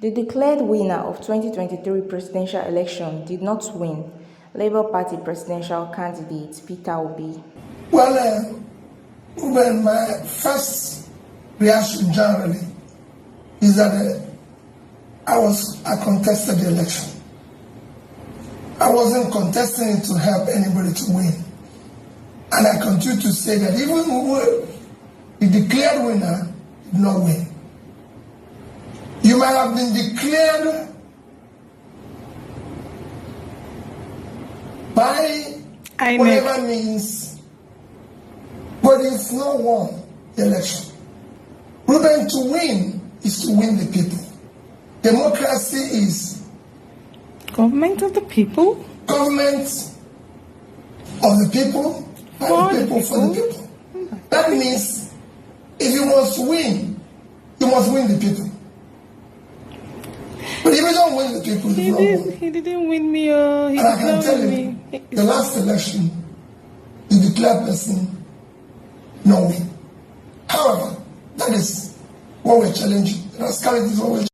The declared winner of 2023 presidential election did not win. Labour Party presidential candidate Peter Obi. Well, my first reaction generally is that I contested the election. I wasn't contesting it to help anybody to win. And I continue to say that even the declared winner did not win. You might have been declared by inec. Whatever means, but it's not won the election. Ruben, to win is to win the people. Democracy is Government of the people. Government of the people, by the people, for the people. That means if you must win, you must win the people. But if you don't win the people, you don't win. He didn't win me. He And I can tell you, the last election, the declared person, no win. However, that is what we're challenging. Rascality is what we're challenging.